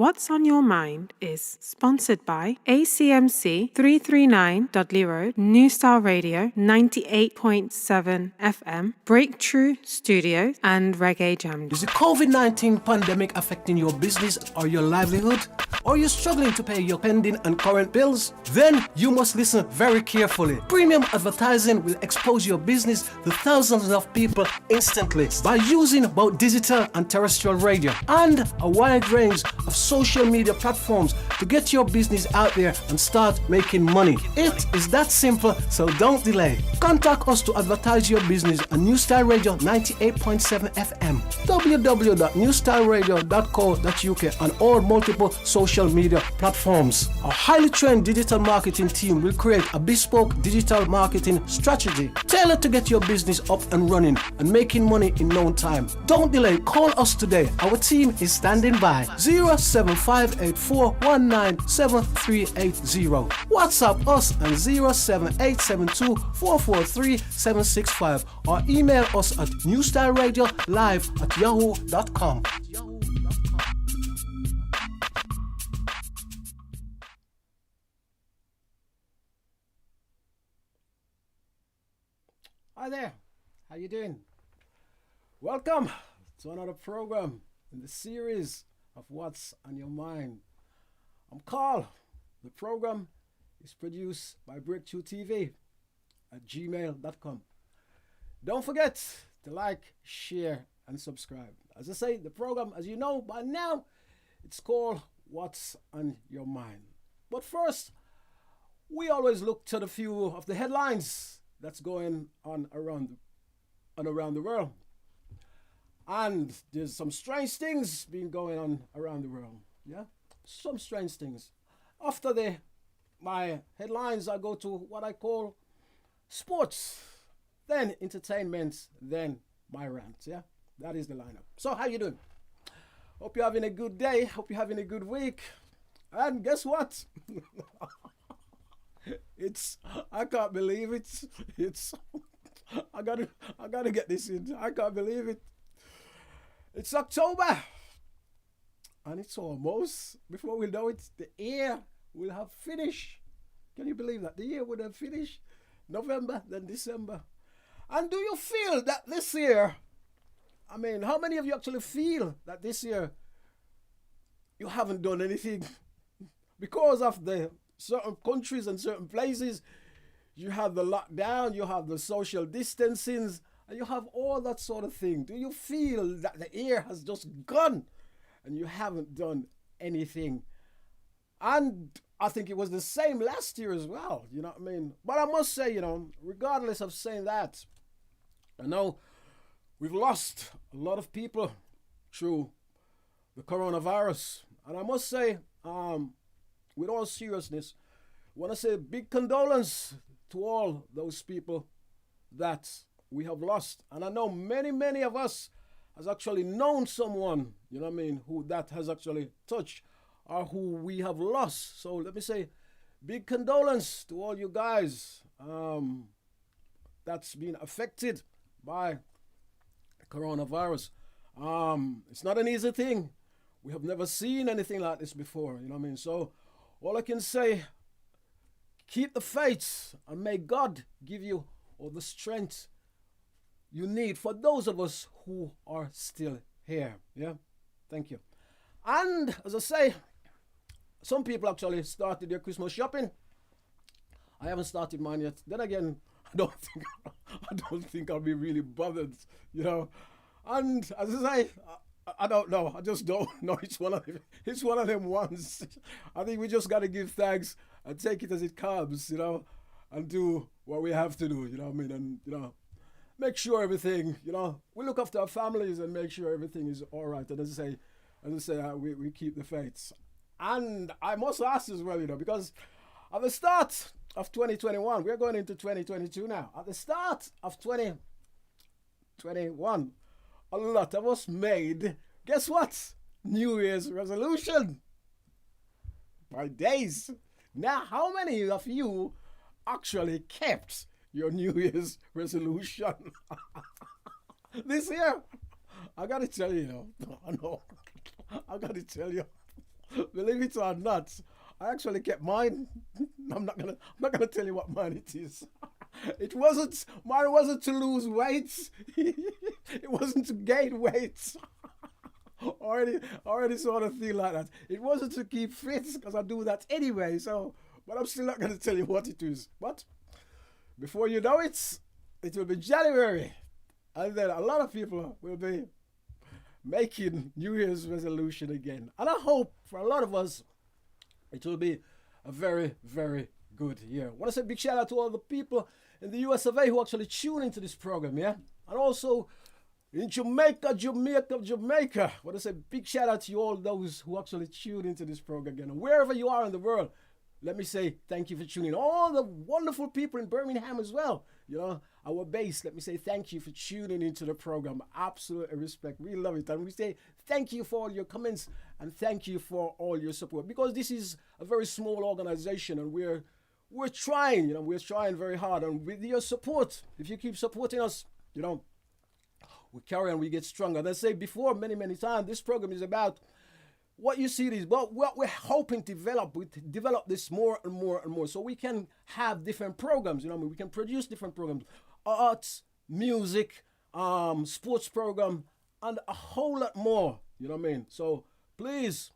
What's on Your Mind is sponsored by ACMC 339.0, New Style Radio 98.7 FM, Breakthrough Studios, and Reggae Jam. Is the COVID-19 pandemic affecting your business or your livelihood? Are you struggling to pay your pending and current bills? Then you must listen very carefully. Premium advertising will expose your business to thousands of people instantly by using both digital and terrestrial radio and a wide range of social media platforms to get your business out there and start making money. It is that simple, so don't delay. Contact us to advertise your business on New Style Radio 98.7 FM, www.newstyleradio.co.uk, and all multiple social media platforms. Our highly trained digital marketing team will create a bespoke digital marketing strategy tailored to get your business up and running and making money in no time. Don't delay, call us today. Our team is standing by. 07584197380. WhatsApp us on 07872443765 or email us at newstyleradio@yahoo.com. Hi there, how you doing? Welcome to another program in the series of What's on Your Mind. I'm Carl. The program is produced by Breakthrough TV at gmail.com. Don't forget to like, share, and subscribe. As I say, the program, as you know by now, it's called What's on Your Mind. But first, we always look to the few of the headlines that's going on around the world. And there's some strange things being going on around the world. Yeah? Some strange things. After my headlines, I go to what I call sports, then entertainment, then my rant. Yeah? That is the lineup. So how you doing? Hope you're having a good day. Hope you're having a good week. And guess what? I can't believe it. I gotta get this in. I can't believe it. It's October. And it's almost, before we know it, the year will have finished. Can you believe that? The year would have finished. November, then December. And do you feel that this year, I mean, how many of you actually feel that this year you haven't done anything? Because of the certain countries and certain places, you have the lockdown, you have the social distancing, and you have all that sort of thing. Do you feel that the year has just gone and you haven't done anything? And I think it was the same last year as well, you know what I mean? But I must say, regardless of saying that, I know we've lost a lot of people through the coronavirus. And I must say, with all seriousness, I want to say big condolence to all those people that we have lost. And I know many of us has actually known someone, you know what I mean, who that has actually touched or who we have lost. So let me say big condolence to all you guys that's been affected by coronavirus. It's not an easy thing. We have never seen anything like this before, you know what I mean? So all I can say, keep the faith and may God give you all the strength you need for those of us who are still here. Yeah, thank you. And as I say, some people actually started their Christmas shopping. I haven't started mine yet. Then again, I don't think I'll be really bothered, And as I say, I don't know. I just don't know. It's one of them ones. I think we just got to give thanks and take it as it comes, and do what we have to do, you know what I mean? And, make sure everything, we look after our families and make sure everything is all right. And as I say, we keep the faith. And I must ask as well, because at the start of 2021, we're going into 2022 now. At the start of 2021, a lot of us made, guess what? New Year's resolution. By days. Now, how many of you actually kept your New Year's resolution this year? I gotta tell you, I know. I gotta tell you, Believe it or not, I actually kept mine. I'm not gonna tell you what mine it is. Mine wasn't to lose weight. It wasn't to gain weight. already sort of feel like that. It wasn't to keep fit because I do that anyway. So, but I'm still not gonna tell you what it is. But before you know it, it will be January, and then a lot of people will be making New Year's resolution again. And I hope for a lot of us, it will be a very, very good year. I want to say a big shout out to all the people in the US of A who actually tune into this program, yeah? And also in Jamaica. I want to say a big shout out to you all those who actually tune into this program again. And wherever you are in the world, let me say thank you for tuning in. All the wonderful people in Birmingham as well, you know, our base, let me say thank you for tuning into the program. Absolute respect. We love it. And we say thank you for all your comments and thank you for all your support, because this is a very small organization and we're trying, you know, we're trying very hard. And with your support, if you keep supporting us, you know, we carry on, we get stronger. As I say before many, many times, this program is about what you see is what we're hoping to develop this more and more and more, so we can have different programs. You know, I mean, we can produce different programs, arts, music, sports program, and a whole lot more. You know what I mean? So please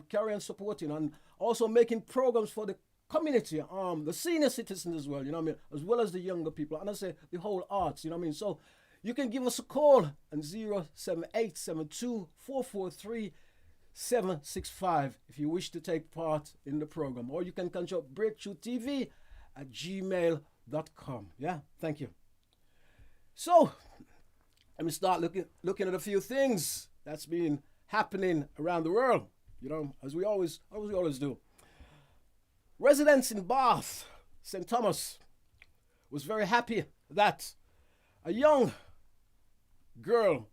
carry on supporting and also making programs for the community, the senior citizens as well. You know what I mean? As well as the younger people, and I say the whole arts. You know what I mean? So you can give us a call on 07872 765 if you wish to take part in the program, or you can contact breakthroughtv@gmail.com. Yeah, thank you. So let me start looking at a few things that's been happening around the world, you know, as we always do. Residents in Bath, St. Thomas, was very happy that a young girl,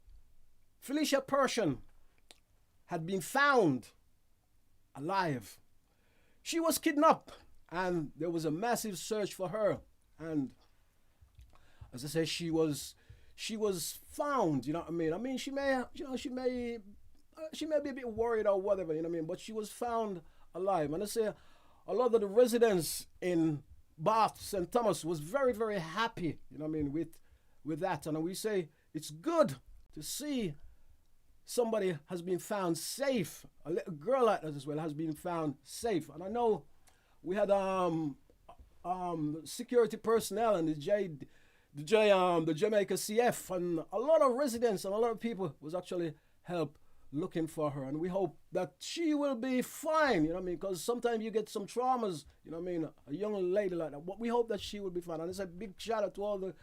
Felicia Persian, had been found alive. She was kidnapped and there was a massive search for her. And as I say, she was found, you know what I mean? I mean, she may be a bit worried or whatever, you know what I mean? But she was found alive. And I say a lot of the residents in Bath, St. Thomas, was very, very happy, you know what I mean, with that. And we say it's good to see somebody has been found safe. A little girl like that as well has been found safe. And I know we had security personnel and the Jamaica CF, and a lot of residents and a lot of people was actually help looking for her. And we hope that she will be fine, you know what I mean? Because sometimes you get some traumas, you know what I mean? A young lady like that. But we hope that she will be fine. And it's a big shout out to all the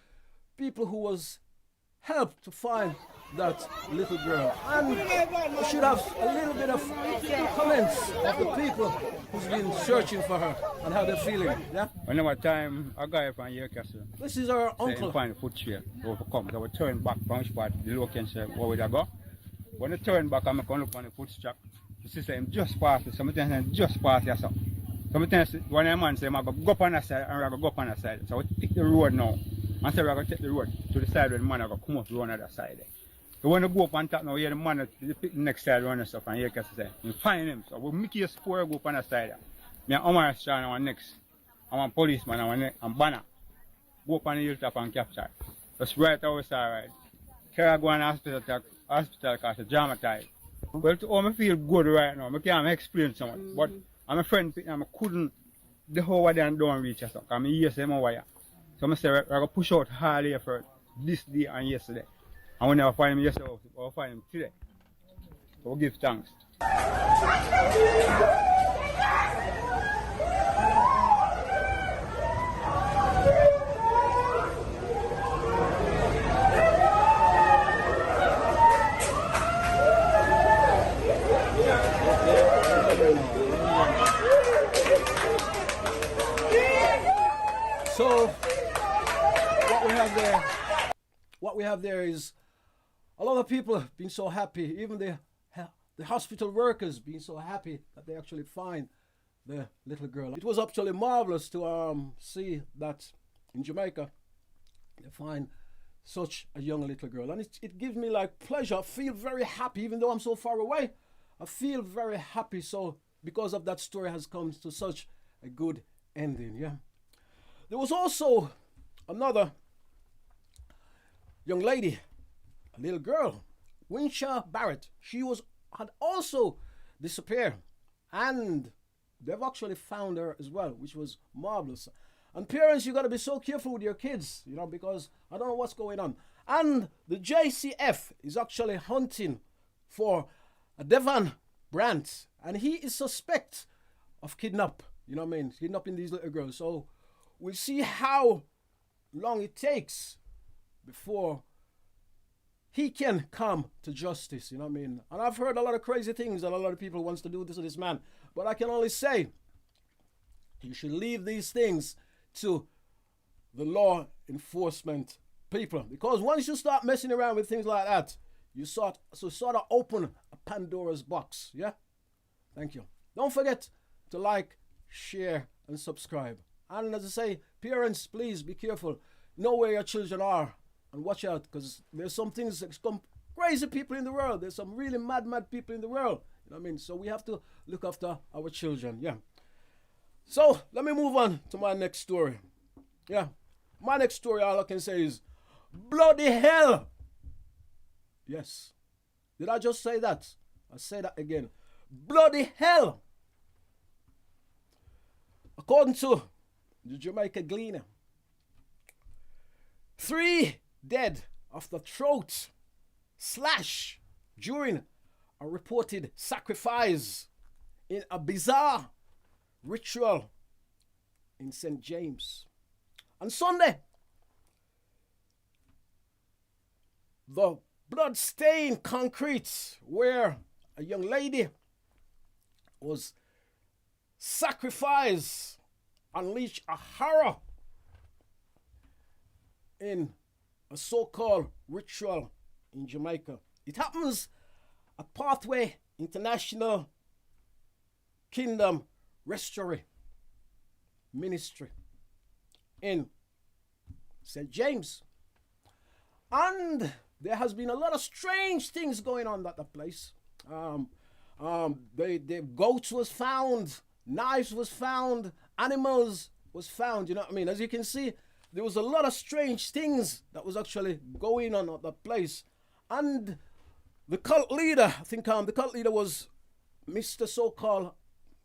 people who was helped to find that little girl. And we should have a little bit of comments of the people who's been searching for her and how they're feeling. Yeah? Whenever time a guy from here castle. This is our uncle. Find the foot chair overcome. So we turn back from which part the location say where would I go? When I turn back I'm gonna look on the footstep. The sister him just pass it. Sometimes him just pass it. Sometimes when a man say I'm gonna go up on the side and I'm gonna go up on the side. So we take the road now. And so we're going to take the road to the side where the man are going to come up to the other side. So when you go up on top now, here the man pick the next side run and stuff, and here can say, you find him. So we make you a spore go up on the side. Me and Omar Strand our next. I'm a policeman and banner. Go up on the hilltop and capture. Just right outside. Carry go on hospital because the dramatized. Well, to all I feel good right now. I can't explain so much. But I'm a friend, I couldn't the whole way down don't reach us. I'm here, say my wire. So I say we're going to push out hard here for this day and yesterday. And when I find him yesterday, I'll find him today. So we'll give thanks. So what we have there is a lot of people have been so happy, even the hospital workers being so happy that they actually find the little girl. It was actually marvelous to see that in Jamaica they find such a young little girl, and it gives me like pleasure. I feel very happy even though I'm so far away. I feel very happy. So because of that story has come to such a good ending. Yeah. There was also another young lady, a little girl, Winsha Barrett. She had also disappeared, and they've actually found her as well, which was marvelous. And parents, you got to be so careful with your kids, because I don't know what's going on. And the JCF is actually hunting for a Devon Brandt, and he is suspect of kidnapping these little girls. So we'll see how long it takes before he can come to justice, And I've heard a lot of crazy things that a lot of people wants to do this to this man, but I can only say you should leave these things to the law enforcement people, because once you start messing around with things like that, you sort of open a Pandora's box. Yeah. Thank you. Don't forget to like, share, and subscribe. And as I say, parents, please be careful. Know where your children are and watch out, because there's some things, some crazy people in the world. There's some really mad people in the world. So we have to look after our children. Yeah. So let me move on to my next story. Yeah. My next story, all I can say is bloody hell. Yes. Did I just say that? I say that again. Bloody hell. According to the Jamaica Gleaner, 3 dead after throat slash during a reported sacrifice in a bizarre ritual in St. James. On Sunday, the blood-stained concrete where a young lady was sacrificed unleashed a horror in a so-called ritual in Jamaica. It happens at Pathway International Kingdom Restoration Ministry in St. James. And there has been a lot of strange things going on at that place. The goats was found, knives was found, animals was found, As you can see, there was a lot of strange things that was actually going on at that place. And the cult leader, I think the cult leader was Mr. So-called,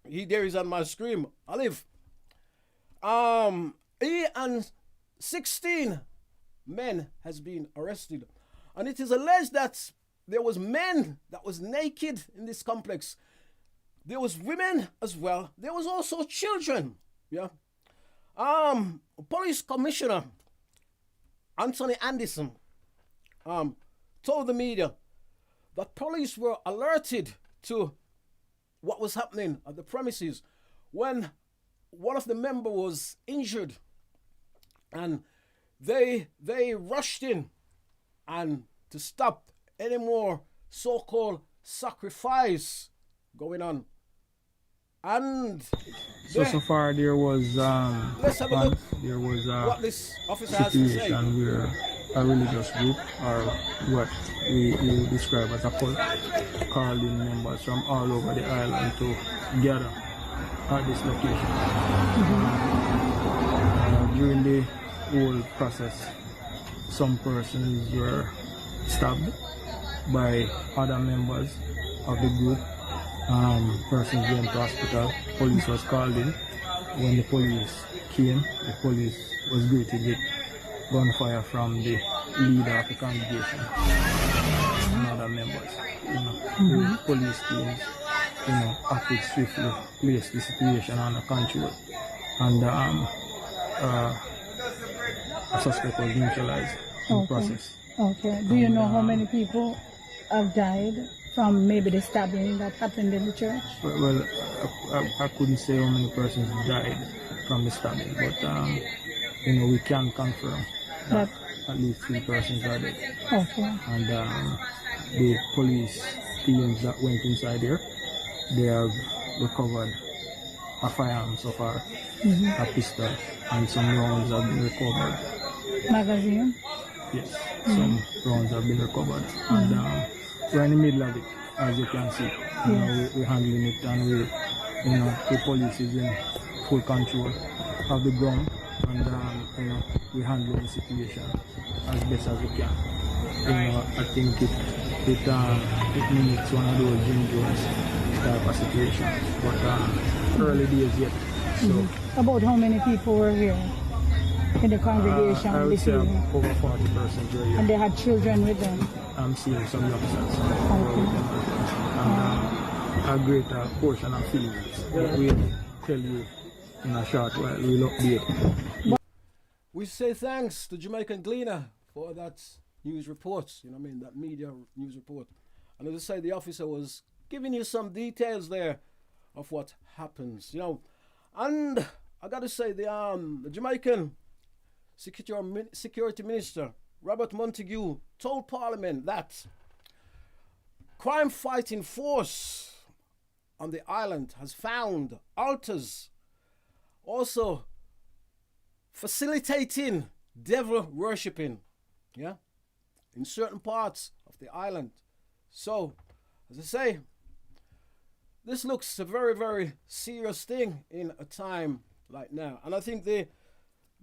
there is on my screen, Olive. He and 16 men has been arrested. And it is alleged that there was men that was naked in this complex. There was women as well. There was also children. Yeah. Police Commissioner Anthony Anderson told the media that police were alerted to what was happening at the premises when one of the members was injured, and they rushed in and to stop any more so-called sacrifice going on. And so far there was let's have a look. There was what this officer has to say. situation where a religious group, or what we describe as a cult, called in members from all over the island to gather at this location. During the whole process, some persons were stabbed by other members of the group. Persons went to hospital. Police was called in. When the police came, the police was greeted with gunfire from the leader of the congregation and other members. The police teams, acted swiftly, placed the situation under control, and a suspect was neutralized in the process. Okay. Do you know how many people have died from maybe the stabbing that happened in the church? Well, I couldn't say how many persons died from the stabbing, but we can confirm that at least 3 persons are dead. Okay. And the police teams that went inside there, they have recovered a firearm so far, a pistol, and some rounds have been recovered. Magazine? Yes, some rounds have been recovered, and we're in the middle of it. as you can see, you know, we're handling it, and the police is in full control of the ground, and you know, we're handling the situation as best as we can. You know, I think it mimics one of those Jim Jones type of situation, but early days yet. So About how many people were here in the congregation I would this say evening? over 40 persons were here. And they had children with them. I'm seeing some youngsters and a greater portion of females. But we'll tell you in a short while. We'll update. We say thanks to Jamaican Gleaner for that news report, you know what I mean, that media news report. And as I say, the officer was giving you some details there of what happens, you know. And I got to say, the Jamaican Security Minister, Robert Montague, told Parliament that crime-fighting force on the island has found altars also facilitating devil worshipping, yeah, in certain parts of the island. So, as I say, this looks a very, very serious thing in a time like now. And I think the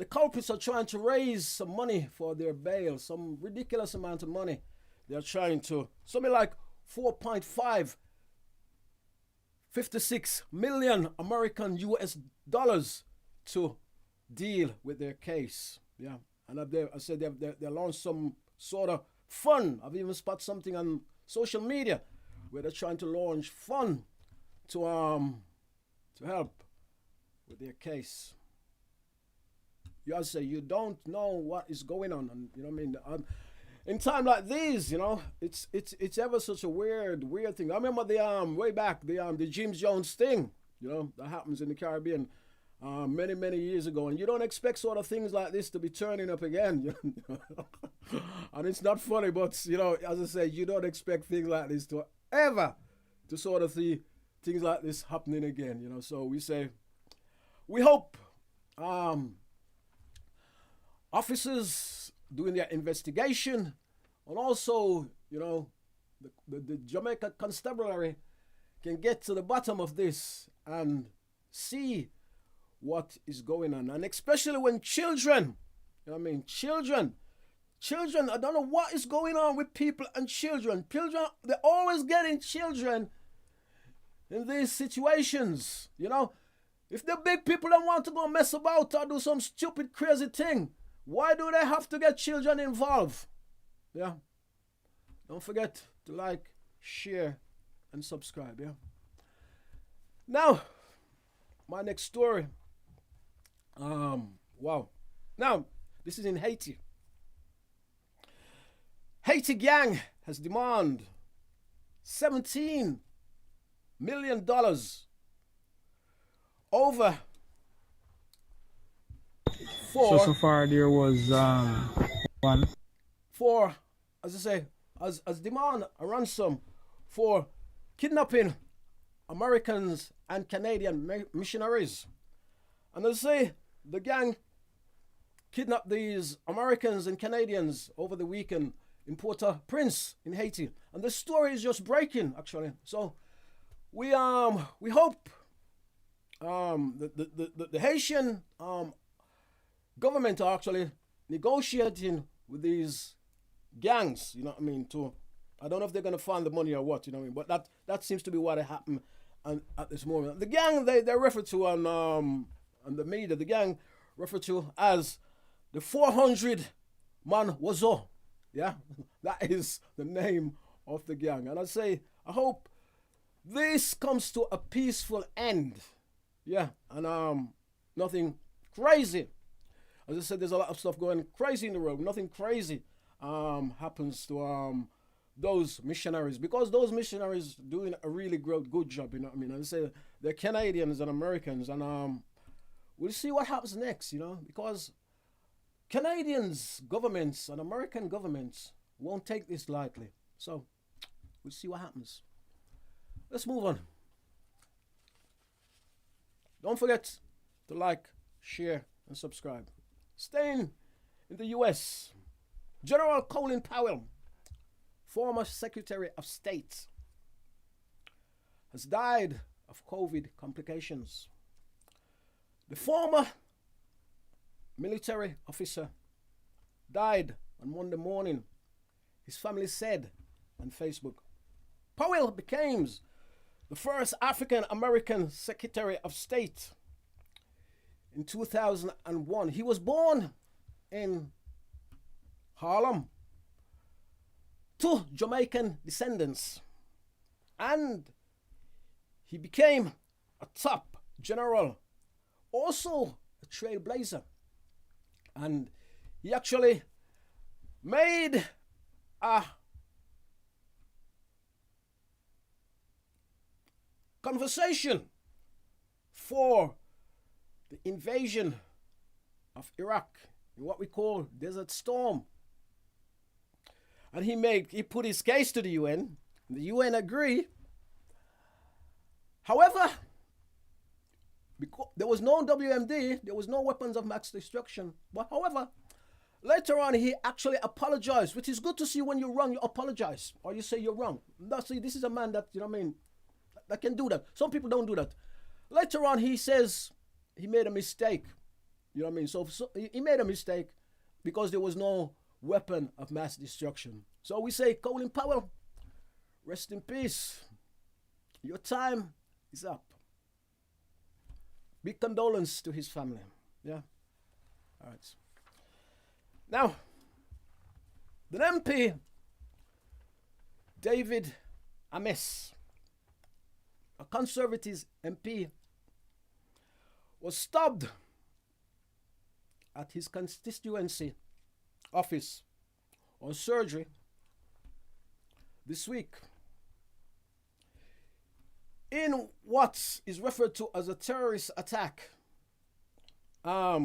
culprits are trying to raise some money for their bail, some ridiculous amount of money. They're trying to, something like 4.56 million American US dollars to deal with their case. Yeah. And I said they launched some sort of fund. I've even spotted something on social media where they're trying to launch fund to help with their case. You say you don't know what is going on, and you know what I mean. In time like these, you know, it's ever such a weird thing. I remember the way back the James Jones thing, you know, that happens in the Caribbean many years ago, and you don't expect sort of things like this to be turning up again. And it's not funny, but you know, as I say, you don't expect things like this to ever to sort of see things like this happening again, you know. So we say, we hope officers doing their investigation, and also, you know, the Jamaica Constabulary can get to the bottom of this and see what is going on. And especially when children, you know what I mean, children, I don't know what is going on with people and children. Children, they're always getting children in these situations, you know. If the big people don't want to go mess about or do some stupid, crazy thing, why do they have to get children involved? Yeah. Don't forget to like, share, and subscribe, yeah. Now, my next story. Wow. Now, this is in Haiti. Haiti gang has demanded $17 million over So far there was one for, as I say, as demand a ransom for kidnapping Americans and Canadian missionaries. And as I say, the gang kidnapped these Americans and Canadians over the weekend in Port-au-Prince in Haiti. And the story is just breaking, actually. So we hope the Haitian government are actually negotiating with these gangs, you know what I mean, I don't know if they're going to find the money or what, you know what I mean, but that seems to be what happened at this moment. The gang, they refer to on the media, the gang referred to as the 400-man Wazo. Yeah, that is the name of the gang. And I say, I hope this comes to a peaceful end. Yeah, and nothing crazy. As I said, there's a lot of stuff going crazy in the world. Nothing crazy happens to those missionaries, because those missionaries doing a really good job, you know what I mean? As I say, they're Canadians and Americans, and we'll see what happens next, you know, because Canadians governments and American governments won't take this lightly. So we'll see what happens. Let's move on. Don't forget to like, share, and subscribe. Staying in the U.S., General Colin Powell, former Secretary of State, has died of COVID complications. The former military officer died on Monday morning, his family said on Facebook. Powell became the first African American Secretary of State in 2001. He was born in Harlem to Jamaican descendants, and he became a top general, also a trailblazer. And he actually made a conversation for the invasion of Iraq in what we call Desert Storm. And he put his case to the UN. The UN agreed. However, because there was no WMD, there was no weapons of mass destruction. But however, later on he actually apologized, which is good to see. When you're wrong, you apologize, or you say you're wrong. Now, see, this is a man that, that can do that. Some people don't do that. Later on, he says he made a mistake. So he made a mistake because there was no weapon of mass destruction. So we say, Colin Powell, rest in peace. Your time is up. Big condolence to his family. Yeah. All right. Now, the MP, David Ames, a Conservative MP, was stopped at his constituency office on surgery this week in what is referred to as a terrorist attack. A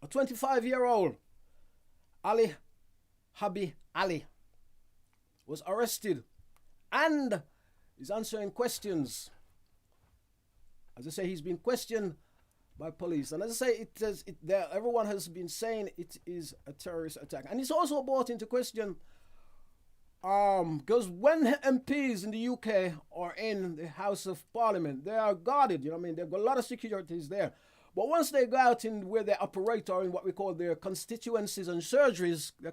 25-year-old Ali Habi Ali was arrested and is answering questions. As I say, he's been questioned by police. And as I say, everyone has been saying it is a terrorist attack. And it's also brought into question because when MPs in the UK are in the House of Parliament, they are guarded, they've got a lot of securities there. But once they go out in where they operate, or in what we call their constituencies and surgeries, they're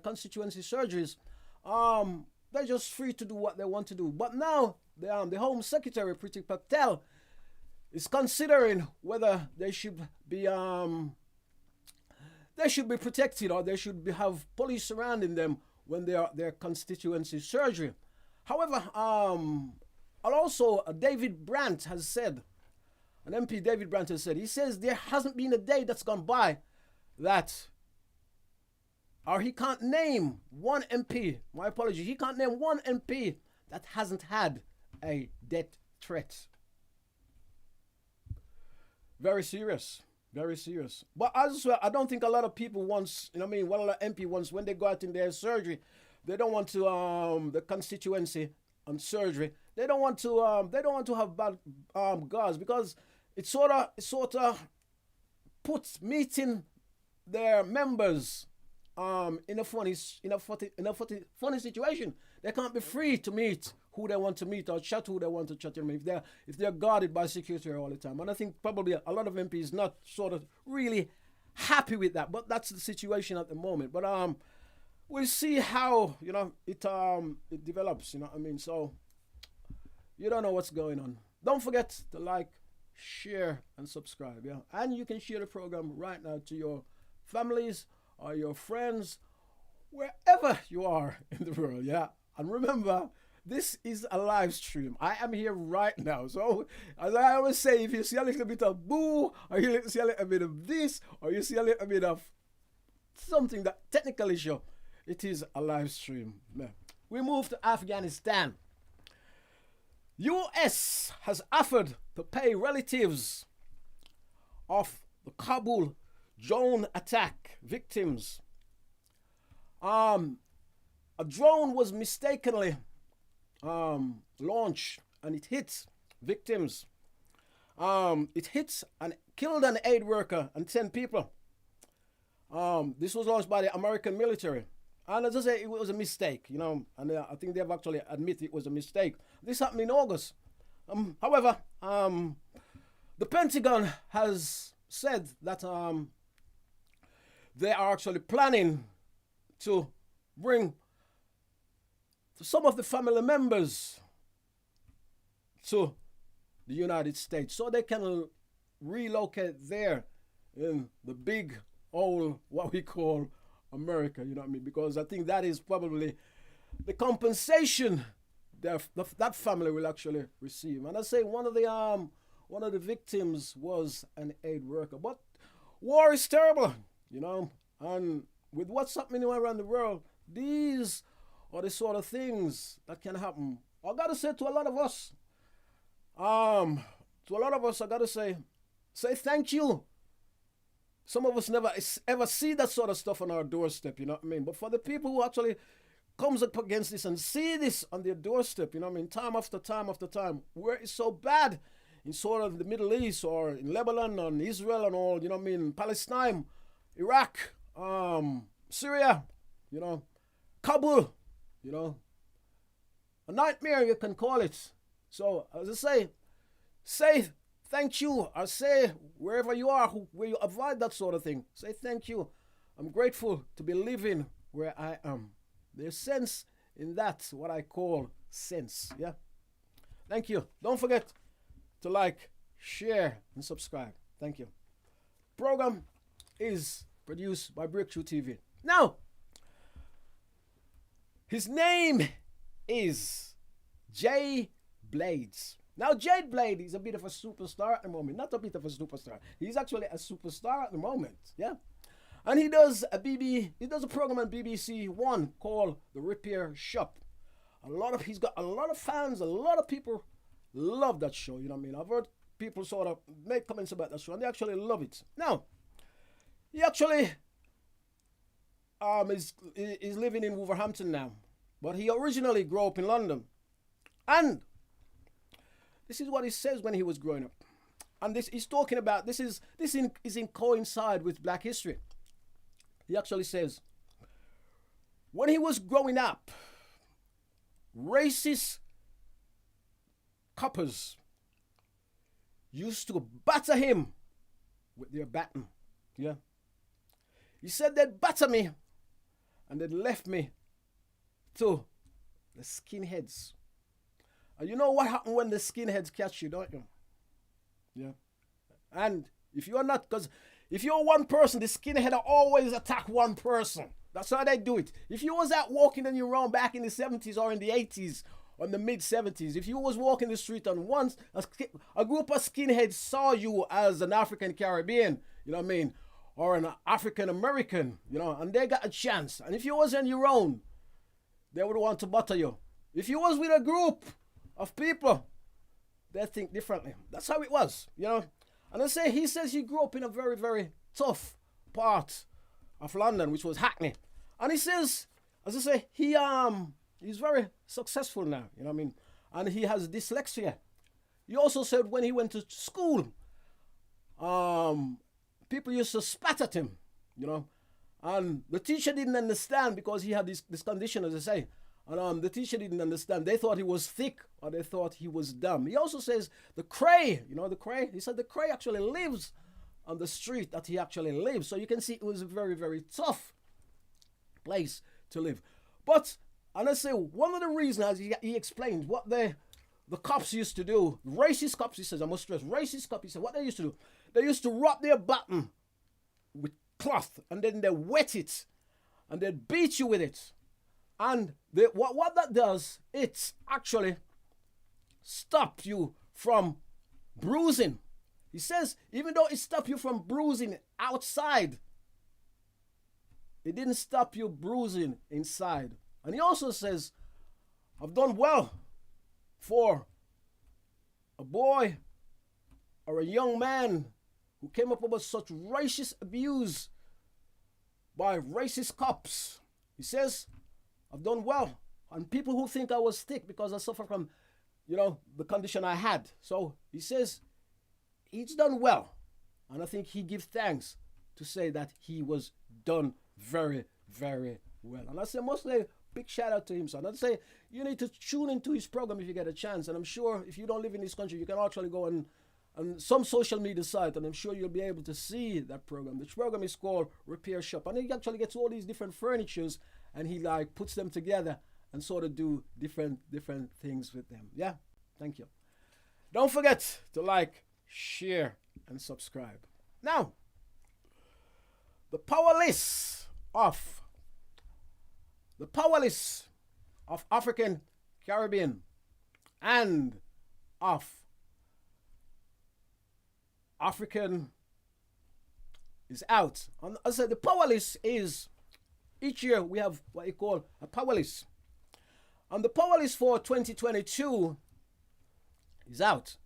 just free to do what they want to do. But now, the Home Secretary, Priti Patel, is considering whether they should be protected, or they should have police surrounding them when they are their constituency surgery. However, also David Brandt has said, an MP David Brandt has said, he says there hasn't been a day that's gone by that, or he can't name one MP, my apologies, he can't name one MP that hasn't had a death threat. Very serious. Very serious. But as well, I don't think a lot of people wants, what a lot of MP wants when they go out in their surgery, they don't want to the constituency on surgery. They don't want to have bad guards, because it sort of puts meeting their members in a funny situation. They can't be free to meet who they want to meet or chat who they want to chat to if they're guarded by security all the time. And I think probably a lot of MPs not sort of really happy with that, but that's the situation at the moment. But we'll see how it develops. So you don't know what's going on. Don't forget to like, share, and subscribe. Yeah, and you can share the program right now to your families or your friends, wherever you are in the world. Yeah, and remember, this is a live stream. I am here right now. So, as I always say, if you see a little bit of boo, or you see a little bit of this, or you see a little bit of something, that technical issue, it is a live stream. Yeah. We move to Afghanistan. US has offered to pay relatives of the Kabul drone attack victims. A drone was mistakenly launched, and it hit victims. It hit and killed an aid worker and 10 people. This was launched by the American military. And as I say, it was a mistake, and I think they've actually admitted it was a mistake. This happened in August. However, the Pentagon has said that they are actually planning to bring some of the family members to the United States so they can relocate there in the big old, what we call America, you know what I mean? Because I think that is probably the compensation that family will actually receive. And I say one of the victims was an aid worker. But war is terrible, you know, and with what's happening around the world, these are the sort of things that can happen. I gotta say to a lot of us, I gotta say thank you. Some of us never ever see that sort of stuff on our doorstep, you know what I mean? But for the people who actually comes up against this and see this on their doorstep, you know what I mean, time after time after time, where it's so bad in sort of the Middle East or in Lebanon and Israel and all, you know what I mean, Palestine, Iraq, Syria, you know, Kabul, you know, a nightmare you can call it. So as I say thank you. I say wherever you are, where you avoid that sort of thing, say thank you. I'm grateful to be living where I am. There's sense in that, what I call sense. Yeah. Thank you. Don't forget to like, share, and subscribe. Thank you. Program is produced by Breakthrough TV. Now, his name is Jay Blades. Now, Jade Blade is a bit of a superstar at the moment. Not a bit of a superstar. He's actually a superstar at the moment. Yeah. And he does a program on BBC One called The Repair Shop. He's got a lot of fans, a lot of people love that show, you know what I mean? I've heard people sort of make comments about that show and they actually love it. Now, he actually is living in Wolverhampton now, but he originally grew up in London. And this is what he says when he was growing up. And this he's talking about, this is in coincide with Black history. He actually says, when he was growing up, racist coppers used to batter him with their baton. Yeah. He said they'd batter me and they'd left me to the skinheads. And you know what happened when the skinheads catch you, don't you? Yeah. And if you're not, because if you're one person, the skinhead always attack one person. That's how they do it. If you was out walking on your own back in the 70s or in the 80s or in the mid 70s, if you was walking the street and once a group of skinheads saw you as an African Caribbean, you know what I mean, or an African American, you know, and they got a chance. And if you was on your own, they would want to butter you. If you was with a group of people, they think differently. That's how it was, you know. And he says he grew up in a very, very tough part of London, which was Hackney. And he says, as I say, he's very successful now, you know what I mean? And he has dyslexia. He also said when he went to school, people used to spat at him, you know. And the teacher didn't understand because he had this condition, as I say. And the teacher didn't understand. They thought he was thick or they thought he was dumb. He also says the Cray, you know the Cray? He said the Cray actually lives on the street that he actually lives. So you can see it was a very, very tough place to live. But, and I say, one of the reasons, he explained what the cops used to do, racist cops, he says, I must stress, racist cops, he said, what they used to do, they used to wrap their button with cloth and then they wet it and they'd beat you with it. And what that does, it actually stops you from bruising. He says, even though it stopped you from bruising outside, it didn't stop you bruising inside. And he also says, I've done well for a boy or a young man who came up with such racist abuse by racist cops. He says, I've done well. And people who think I was thick because I suffer from, you know, the condition I had. So he says he's done well. And I think he gives thanks to say that he was done very, very well. And I say mostly big shout out to him, son. I'd say you need to tune into his program if you get a chance. And I'm sure if you don't live in this country, you can actually go on some social media site, and I'm sure you'll be able to see that program. The program is called Repair Shop, and he actually gets all these different furnitures, and he like puts them together and sort of do different things with them. Yeah, thank you. Don't forget to like, share, and subscribe. Now, the power list of African, Caribbean, and of African is out. And I said the power list is, each year we have what you call a power list. And the power list for 2022 is out.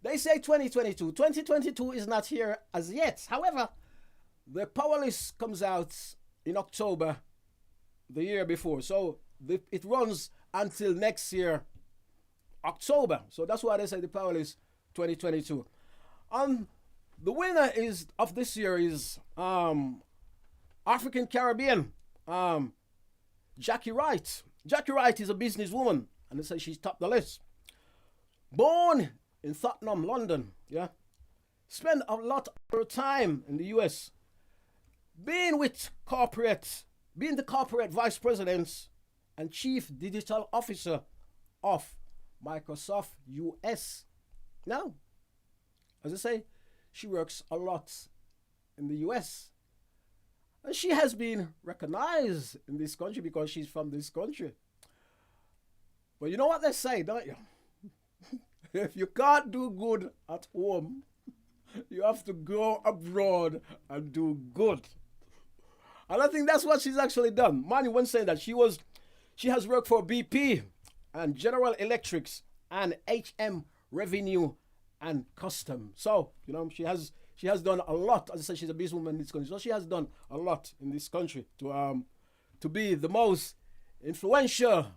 They say 2022. 2022 is not here as yet. However, the power list comes out in October the year before. So it runs until next year, October. So that's why they say the power list 2022. The winner of this year is African Caribbean, Jackie Wright. Jackie Wright is a businesswoman, and they say she's topped the list. Born in Tottenham, London, yeah. Spent a lot of her time in the US, being the corporate vice president and chief digital officer of Microsoft US. Now, as I say, she works a lot in the US. And she has been recognized in this country because she's from this country. But you know what they say, don't you? If you can't do good at home, you have to go abroad and do good. And I think that's what she's actually done. Manny once said that she has worked for BP and General Electrics and HM Revenue and Custom. So, you know, she has done a lot. As I said, she's a businesswoman in this country. So she has done a lot in this country to be the most influential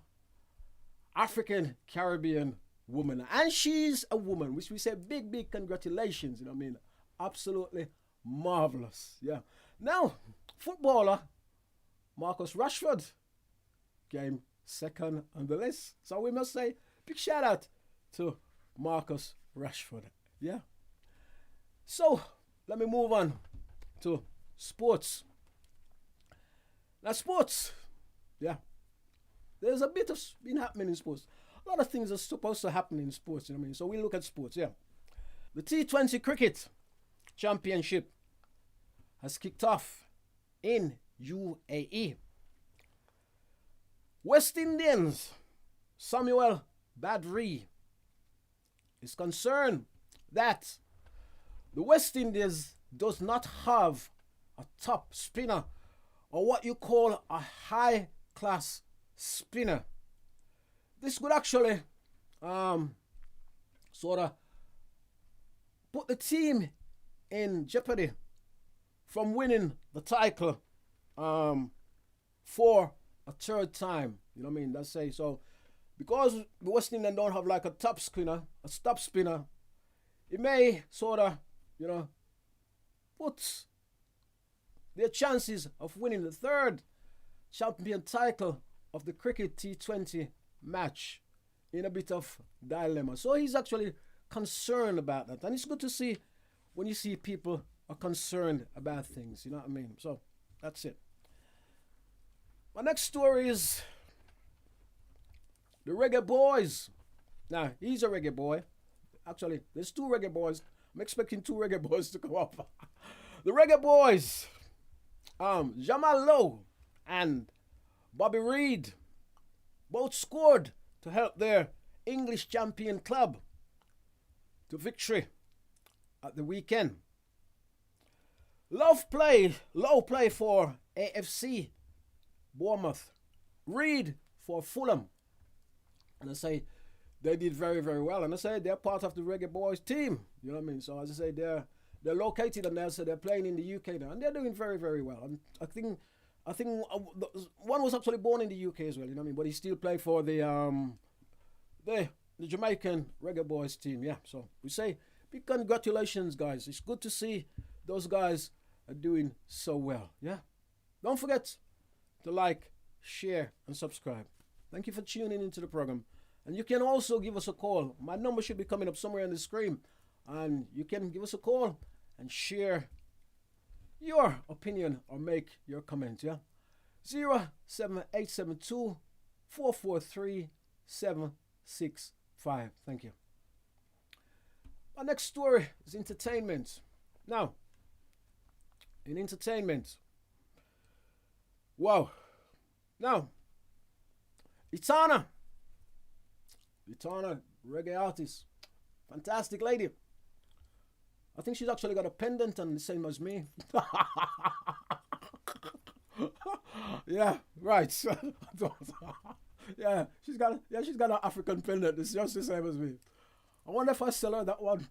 African Caribbean woman. And she's a woman, which we say big congratulations. You know what I mean? Absolutely marvelous. Yeah. Now, footballer Marcus Rashford came second on the list. So we must say big shout out to Marcus Rashford. Yeah. So let me move on to sports. Now, sports, yeah. There's a bit of been happening in sports. A lot of things are supposed to happen in sports, you know what I mean? So we look at sports, yeah. The T20 Cricket Championship has kicked off in UAE. West Indians Samuel Badri is concerned that the West Indies does not have a top spinner, or what you call a high class spinner. This could actually sort of put the team in jeopardy from winning the title for a third time. You know what I mean? Let's say so. Because the West Indians don't have like a top spinner, it may sort of, you know, put their chances of winning the third champion title of the cricket T20 match in a bit of dilemma. So he's actually concerned about that. And it's good to see when you see people are concerned about things, you know what I mean? So that's it. My next story is the Reggae Boys. Now, he's a reggae boy. Actually, there's two reggae boys. I'm expecting two reggae boys to come up. The Reggae Boys, Jamal Lowe and Bobby Reed, both scored to help their English champion club to victory at the weekend. Lowe play for AFC Bournemouth, Reed for Fulham. And I say they did very, very well. And I say they're part of the Reggae Boys team. You know what I mean? So as I say, they're located and they're playing in the UK now, and they're doing very, very well. And I think one was actually born in the UK as well. You know what I mean? But he still played for the Jamaican Reggae Boys team. Yeah. So we say big congratulations, guys. It's good to see those guys are doing so well. Yeah. Don't forget to like, share, and subscribe. Thank you for tuning into the program. And you can also give us a call. My number should be coming up somewhere on the screen. And you can give us a call and share your opinion or make your comment, yeah? 07872 443 765. Thank you. Our next story is entertainment. Now, in entertainment, wow. Now, Itana, reggae artist, fantastic lady. I think she's actually got a pendant and the same as me. Yeah, right. Yeah, she's got an African pendant. It's just the same as me. I wonder if I sell her that one.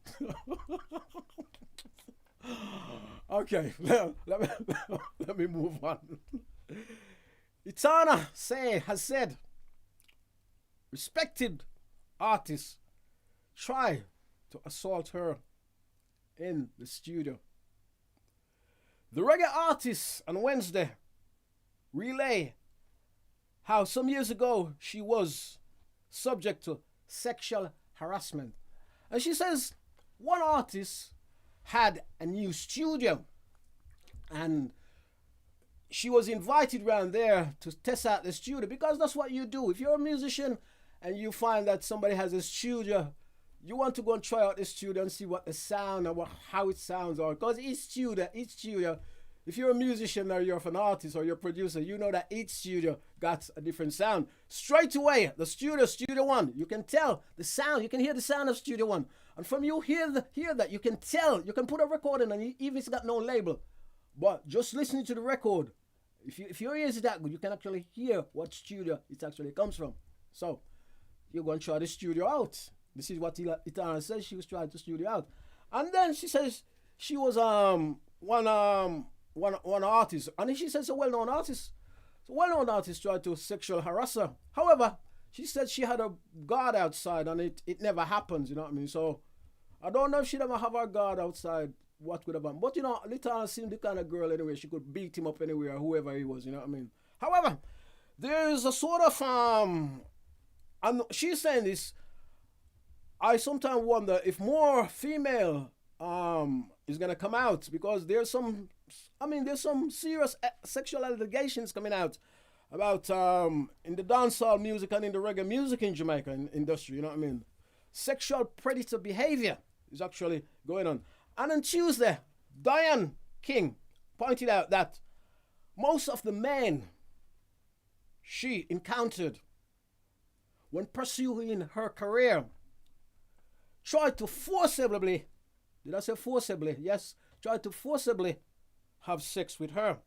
Okay, let me move on. Itana has said respected artists try to assault her in the studio. The reggae artist on Wednesday relay how some years ago she was subject to sexual harassment. And she says one artist had a new studio and she was invited around there to test out the studio, because that's what you do. If you're a musician and you find that somebody has a studio, you want to go and try out the studio and see what the sound and how it sounds. Or because each studio, if you're a musician or you're an artist or you're a producer, you know that each studio got a different sound. Straight away, the studio one, you can tell the sound. You can hear the sound of studio one. And from you hear that, you can tell. You can put a record in, and even if it's got no label, but just listening to the record, if your ears is that good, you can actually hear what studio it actually comes from. So you're going to try the studio out. This is what Itana says. She was trying to studio out, and then she says she was one artist, and then she says a well-known artist. So well-known artist tried to sexual harass her. However, she said she had a guard outside, and it never happens. You know what I mean? So I don't know if she'd ever have her guard outside. What could have happened? But you know, Litana seemed the kind of girl anyway. She could beat him up anywhere, whoever he was. You know what I mean? However, there's a sort of and she's saying this. I sometimes wonder if more female is gonna come out, because there's some serious sexual allegations coming out about in the dancehall music and in the reggae music in Jamaica industry. You know what I mean? Sexual predator behavior is actually going on. And on Tuesday, Diane King pointed out that most of the men she encountered when pursuing her career tried to forcibly, did I say forcibly? Yes, tried to forcibly have sex with her.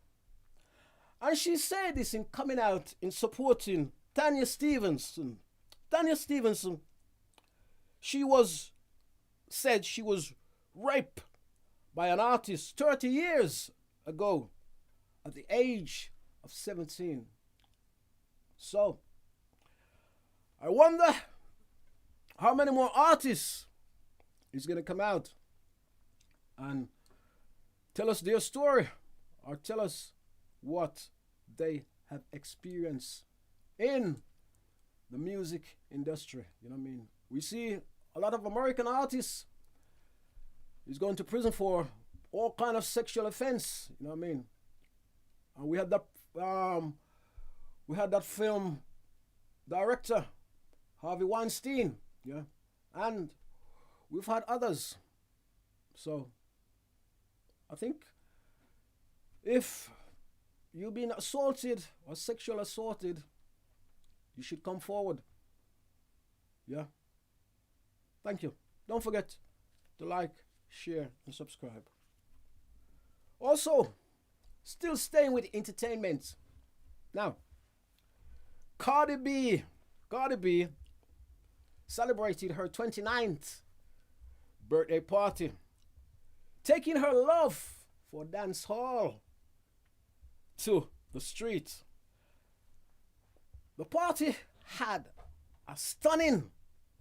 And she said this in coming out in supporting Tanya Stevenson. Tanya Stevenson, said she was raped by an artist 30 years ago at the age of 17. So, I wonder how many more artists is going to come out and tell us their story or tell us what they have experienced in the music industry. You know what I mean? We see a lot of American artists is going to prison for all kind of sexual offense. You know what I mean? And we had that film director, Harvey Weinstein, yeah, and we've had others. So I think if you've been assaulted or sexual assaulted, you should come forward. Yeah. Thank you. Don't forget to like, share, and subscribe. Also, still staying with entertainment. Now, Cardi B celebrated her 29th birthday party, taking her love for dance hall to the street. The party had a stunning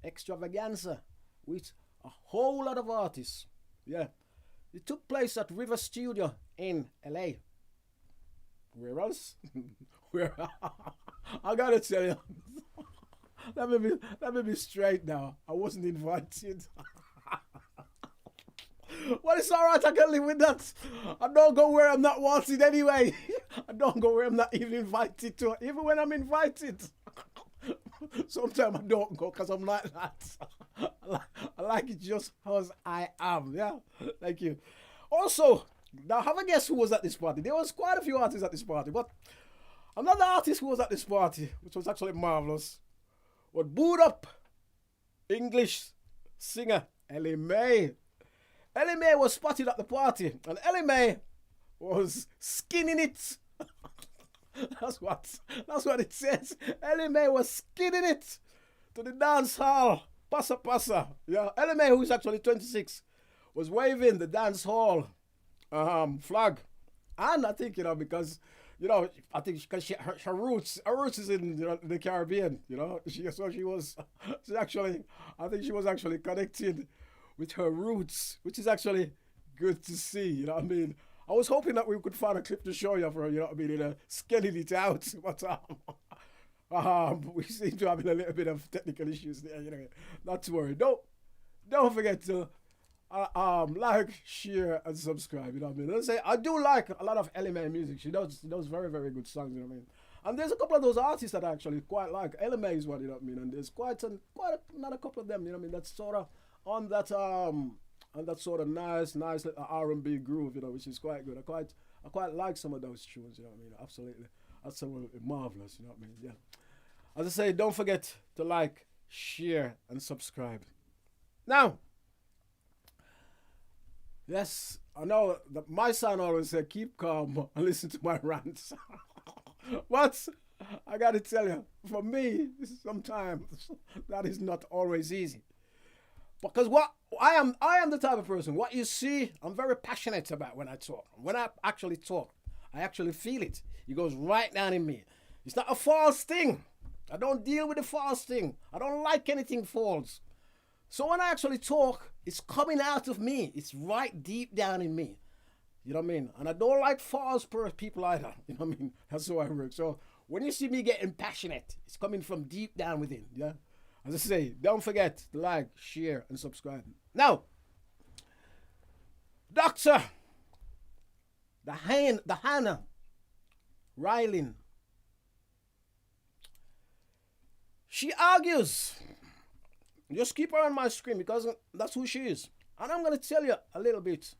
extravaganza with a whole lot of artists. Yeah, it took place at River Studio in LA. Where else? Where? I gotta tell you. Let me be straight now. I wasn't invited. Well, it's all right. I can live with that. I don't go where I'm not wanted anyway. I don't go where I'm not even invited to. Even when I'm invited. Sometimes I don't go because I'm like that. I like it just as I am. Yeah. Thank you. Also, now have a guess who was at this party. There was quite a few artists at this party, but another artist who was at this party, which was actually marvelous, was booed up English singer Ellie Mae. Ellie Mae was spotted at the party, and Ellie Mae was skinning it. That's what it says. Ellie Mae was skinning it to the dance hall. Passa passa. Yeah, Ellie Mae, who's actually 26, was waving the dance hall flag. And I think, because, I think because her roots is in the Caribbean, she was I think she was actually connected with her roots, which is actually good to see, you know what I mean? I was hoping that we could find a clip to show you of her, you know what I mean, skinning it out, but we seem to have a little bit of technical issues there, not to worry. Don't forget to like, share, and subscribe, you know what I mean? Let's say, I do like a lot of Ellie Mae music. She does very, very good songs, you know what I mean? And there's a couple of those artists that I actually quite like. Ellie Mae is one, you know what I mean? And there's quite another couple of them, you know what I mean? That's sort of on that sort of nice little R&B groove, which is quite good. I quite like some of those tunes, you know what I mean? Absolutely. That's marvelous, you know what I mean? Yeah. As I say, don't forget to like, share, and subscribe. Now, yes, I know that my son always said, keep calm and listen to my rants. But I got to tell you, for me, sometimes that is not always easy. Because what I am the type of person, what you see, I'm very passionate about when I talk. When I actually talk, I actually feel it. It goes right down in me. It's not a false thing. I don't deal with the false thing. I don't like anything false. So when I actually talk, it's coming out of me. It's right deep down in me. You know what I mean? And I don't like false people either. You know what I mean? That's how I work. So when you see me getting passionate, it's coming from deep down within. Yeah. As I say, don't forget to like, share, and subscribe. Now, Dr. Hannah Rylan, she argues, just keep her on my screen because that's who she is. And I'm going to tell you a little bit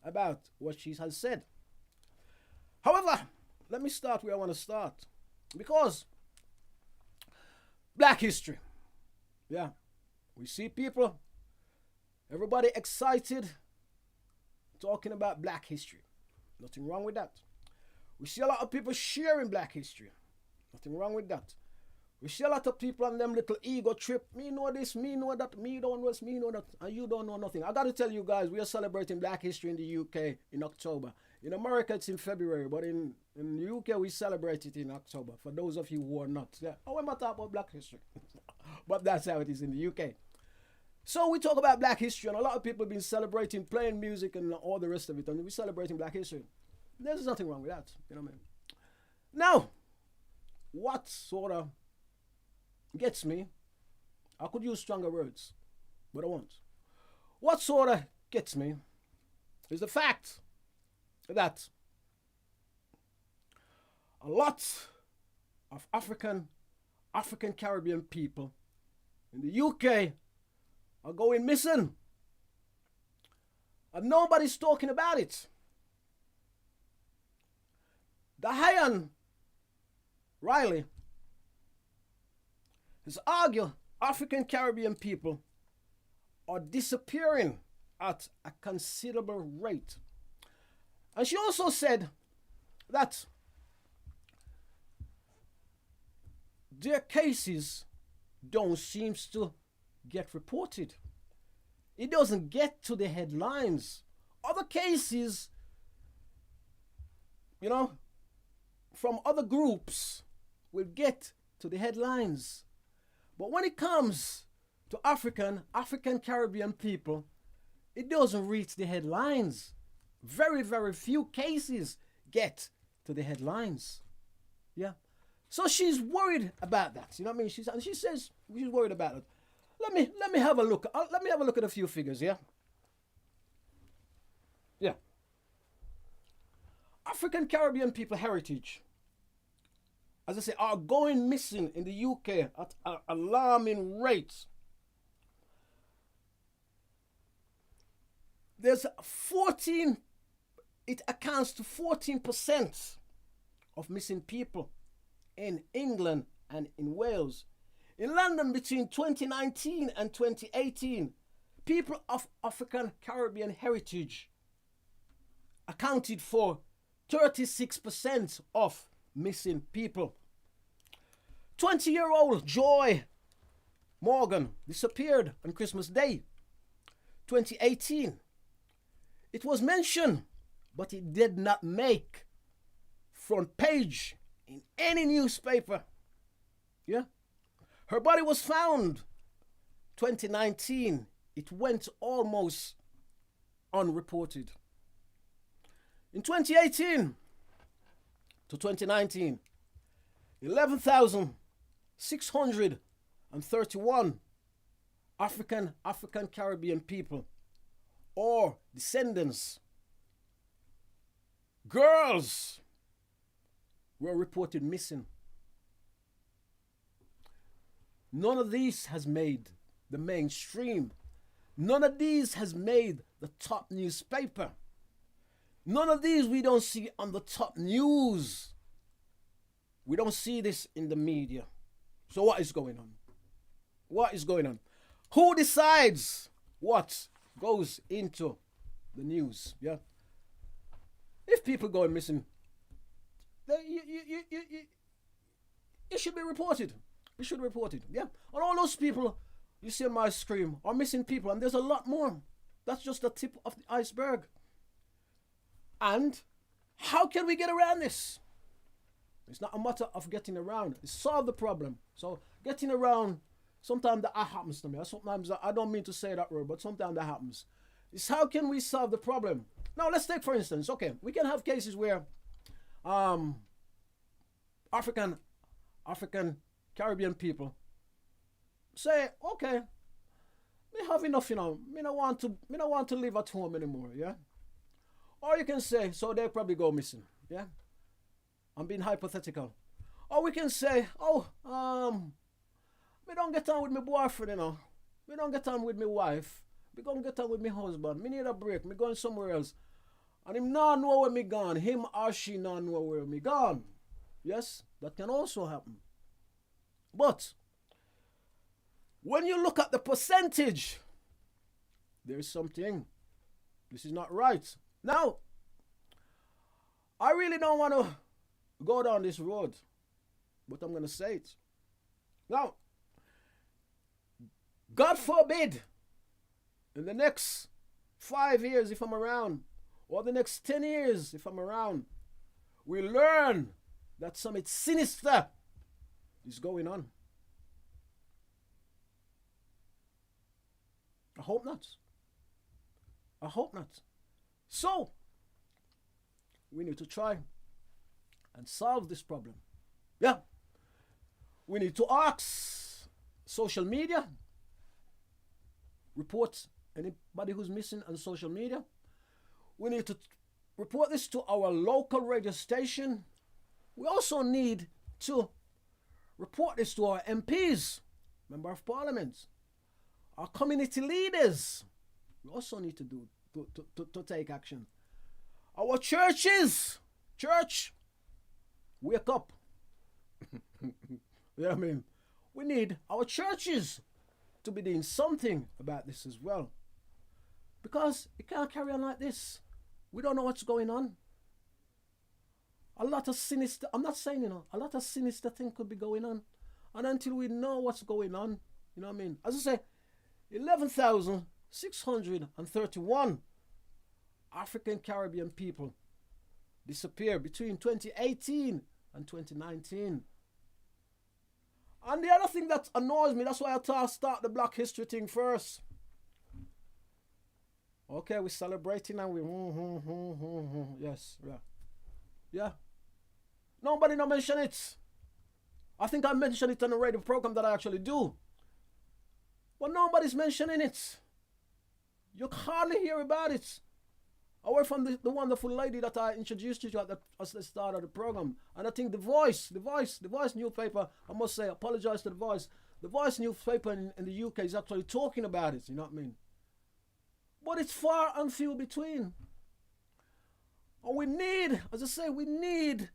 about what she has said. However, let me start where I want to start. Because Black history. Yeah, we see people, everybody excited, talking about Black history. Nothing wrong with that. We see a lot of people sharing Black history. Nothing wrong with that. We see a lot of people on them little ego trip. Me know this, me know that, me don't know this, me know that, and you don't know nothing. I got to tell you guys, we are celebrating Black history in the UK in October. In America, it's in February, but in the UK, we celebrate it in October. For those of you who are not. Yeah, I want to talk about Black history. But that's how it is in the UK. So we talk about Black history, and a lot of people have been celebrating, playing music and all the rest of it, and we're celebrating Black history. There's nothing wrong with that, you know what I mean? Now, what sort of gets me, I could use stronger words, but I won't. What sort of gets me is the fact that a lot of African Caribbean people in the UK are going missing. And nobody's talking about it. Diane Riley has argued African Caribbean people are disappearing at a considerable rate. And she also said that their cases don't seem to get reported. It doesn't get to the headlines. Other cases, from other groups will get to the headlines. But when it comes to African Caribbean people, it doesn't reach the headlines. Very, very few cases get to the headlines. Yeah. So she's worried about that. You know what I mean? She says she's worried about it. Let me have a look. Let me have a look at a few figures. Yeah. Yeah. African Caribbean people heritage, as I say, are going missing in the UK at alarming rates. There's 14. It accounts to 14% of missing people in England and in Wales. In London, between 2019 and 2018, people of African Caribbean heritage accounted for 36% of missing people. 20-year-old Joy Morgan disappeared on Christmas Day, 2018. It was mentioned, but it did not make front page in any newspaper. Yeah. Her body was found 2019. It went almost unreported. In 2018 to 2019, 11,631 African Caribbean people or descendants, girls, were reported missing. None of these has made the mainstream. None of these has made the top newspaper. None of these we don't see on the top news. We don't see this in the media. So what is going on? What is going on? Who decides what goes into the news? Yeah. If people go missing, it should be reported. It should be reported. Yeah. And all those people you see on my screen are missing people, and there's a lot more. That's just the tip of the iceberg. And how can we get around this? It's not a matter of getting around. It's solve the problem. So getting around, sometimes that happens to me. Sometimes I don't mean to say that word, but sometimes that happens. It's how can we solve the problem? Now let's take for instance, okay, we can have cases where African Caribbean people say, okay, me have enough, me don't want to live at home anymore, yeah? Or you can say, so they probably go missing, yeah? I'm being hypothetical. Or we can say, me don't get on with my boyfriend, Me don't get on with my wife. Me don't get on with my husband. Me need a break. Me going somewhere else. And him not know where me gone. Him or she not know where me gone. Yes, that can also happen. But when you look at the percentage, there is something. This is not right. Now, I really don't want to go down this road, but I'm going to say it. Now, God forbid, in the next 5 years if I'm around, or the next 10 years if I'm around, we learn that something sinister is going on. I hope not. I hope not. So, we need to try and solve this problem. Yeah. We need to ask social media, report anybody who's missing on social media. We need to report this to our local radio station. We also need to report this to our MPs, Member of Parliament, our community leaders. We also need to do to take action. Our churches, church, wake up. You know what I mean? We need our churches to be doing something about this as well. Because it can't carry on like this. We don't know what's going on. A lot of sinister, I'm not saying, a lot of sinister thing could be going on. And until we know what's going on, you know what I mean? As I say, 11,631 African Caribbean people disappeared between 2018 and 2019. And the other thing that annoys me, that's why I start the Black History thing first. Okay, we're celebrating and we, yes, yeah. Yeah. Nobody not mention it. I think I mentioned it on the radio program that I actually do. But nobody's mentioning it. You hardly hear about it. Away from the wonderful lady that I introduced you to at the start of the program. And I think the Voice newspaper, I must say, apologize to the Voice. The Voice newspaper in the UK is actually talking about it, you know what I mean? But it's far and few between. And we need, as I say, we need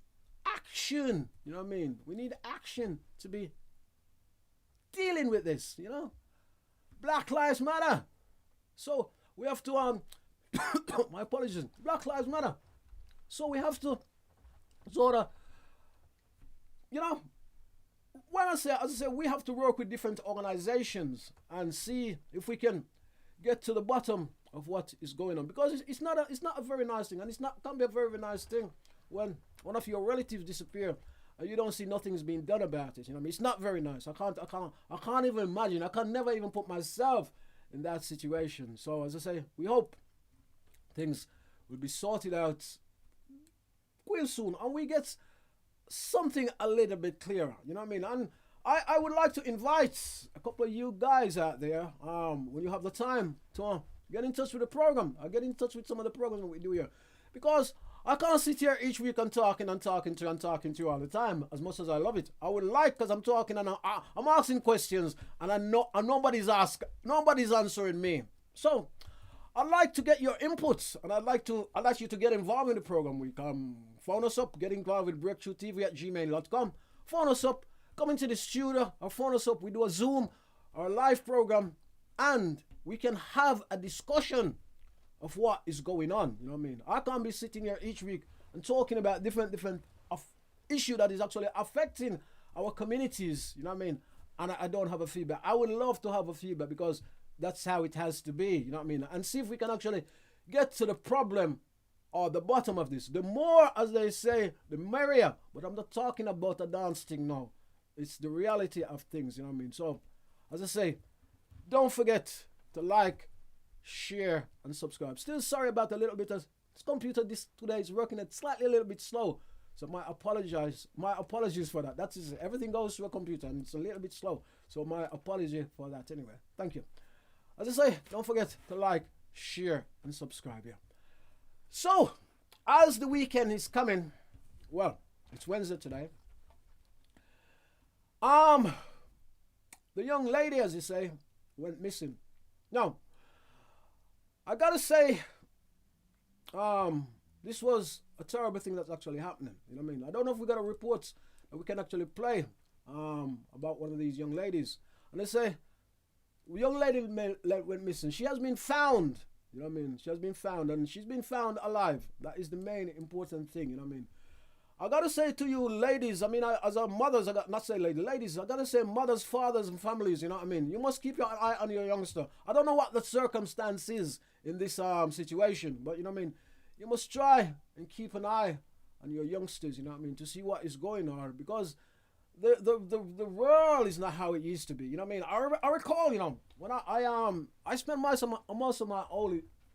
action, you know what I mean? We need action to be dealing with this, you know? Black Lives Matter. So we have to, my apologies, Black Lives Matter. So we have to sort of, you know, when as I say, we have to work with different organizations and see if we can get to the bottom of what is going on, because it's not a very nice thing, and can't be a very nice thing when one of your relatives disappear and you don't see nothing's being done about it. You know what I mean? It's not very nice. I can't even imagine. I can never even put myself in that situation. So as I say, we hope things will be sorted out real soon and we get something a little bit clearer. You know what I mean? And I would like to invite a couple of you guys out there, when you have the time, to get in touch with the program. Get in touch with some of the programs that we do here, because I can't sit here each week and talking to you all the time. As much as I love it, I would like, because I'm talking and I'm asking questions, and nobody's answering me. So I'd like to get your inputs, and I'd like you to get involved in the program. We can phone us up, get involved with breakthroughtv@gmail.com. Phone us up, come into the studio, or phone us up. We do a Zoom or a live program, and we can have a discussion of what is going on. You know what I mean? I can't be sitting here each week and talking about different issue that is actually affecting our communities. You know what I mean? And I don't have a feedback. I would love to have a feedback, because that's how it has to be. You know what I mean? And see if we can actually get to the problem or the bottom of this. The more, as they say, the merrier. But I'm not talking about a dance thing now. It's the reality of things. You know what I mean? So, as I say, don't forget to like, share, and subscribe. Still sorry about a little bit of this computer today is working a little bit slow. So my apologies for that. That's it. Everything goes through a computer and it's a little bit slow. So my apology for that anyway. Thank you. As I say, don't forget to like, share, and subscribe here. So, as the weekend is coming, well, it's Wednesday today. The young lady, as you say, went missing. Now, I gotta say, this was a terrible thing that's actually happening. You know what I mean? I don't know if we got a report that we can actually play about one of these young ladies. And they say, young lady went missing. She has been found. You know what I mean? She has been found, and she's been found alive. That is the main important thing. You know what I mean? I gotta say to you, ladies, I mean, as a mothers, ladies, I gotta say mothers, fathers, and families, you know what I mean? You must keep your eye on your youngster. I don't know what the circumstance is in this situation, but you know what I mean? You must try and keep an eye on your youngsters, you know what I mean, to see what is going on, because the world is not how it used to be, you know what I mean? I recall, you know, when I spent most of my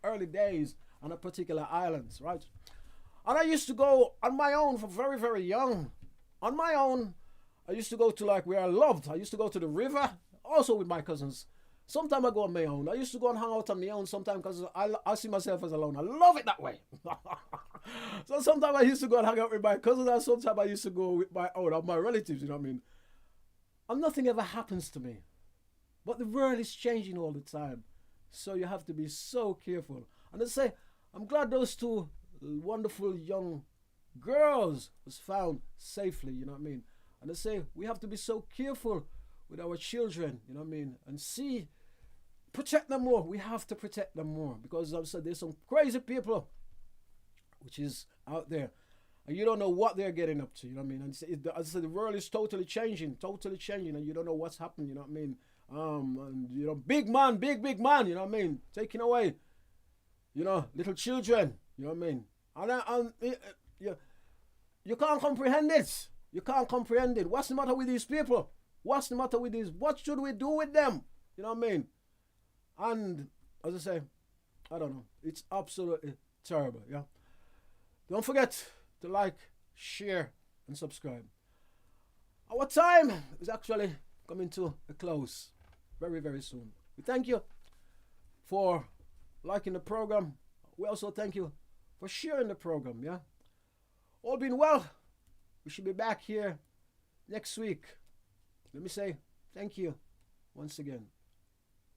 early days on a particular islands, right? And I used to go on my own from very, very young. On my own, I used to go to like where I loved. I used to go to the river, also with my cousins. Sometimes I go on my own. I used to go and hang out on my own sometimes because I see myself as alone. I love it that way. So sometimes I used to go and hang out with my cousins, and sometimes I used to go with my relatives, you know what I mean? And nothing ever happens to me. But the world is changing all the time. So you have to be so careful. And I say, I'm glad those two wonderful young girls was found safely, you know what I mean? And I say we have to be so careful with our children, you know what I mean? And protect them more. We have to protect them more, because as I said, there's some crazy people which is out there, and you don't know what they're getting up to, you know what I mean? And as I said, the world is totally changing, and you don't know what's happening, you know what I mean? And you know, big man, you know what I mean? Taking away, you know, little children. You know what I mean? And you can't comprehend it. You can't comprehend it. What's the matter with these people? What's the matter with these? What should we do with them? You know what I mean? And as I say, I don't know. It's absolutely terrible. Yeah. Don't forget to like, share, and subscribe. Our time is actually coming to a close very, very soon. We thank you for liking the program. We also thank you for sharing the program, yeah? All being well, we should be back here next week. Let me say thank you once again.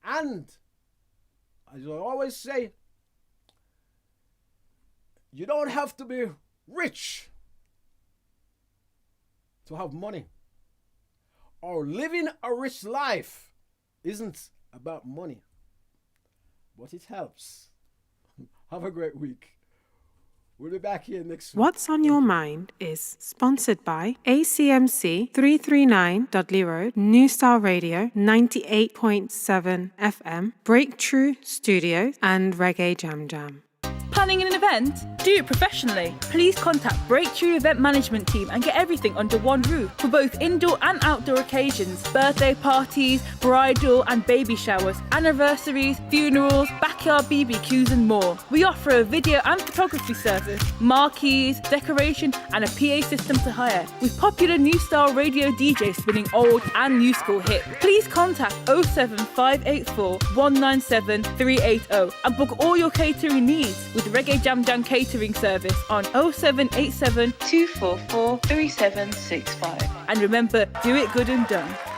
And, as I always say, you don't have to be rich to have money. Or living a rich life isn't about money, but it helps. Have a great week. We'll be back here next week. What's on Your Mind is sponsored by ACMC 339.0, New Style Radio 98.7 FM, Breakthrough Studios, and Reggae Jam Jam. Planning an event? Do it professionally. Please contact Breakthrough Event Management Team and get everything under one roof for both indoor and outdoor occasions, birthday parties, bridal and baby showers, anniversaries, funerals, backyard BBQs and more. We offer a video and photography service, marquees, decoration and a PA system to hire, with popular New Style Radio DJs spinning old and new school hits. Please contact 07584 197 380 and book all your catering needs with Reggae Jam Jam catering service on 0787 244 3765. And remember, do it good and done.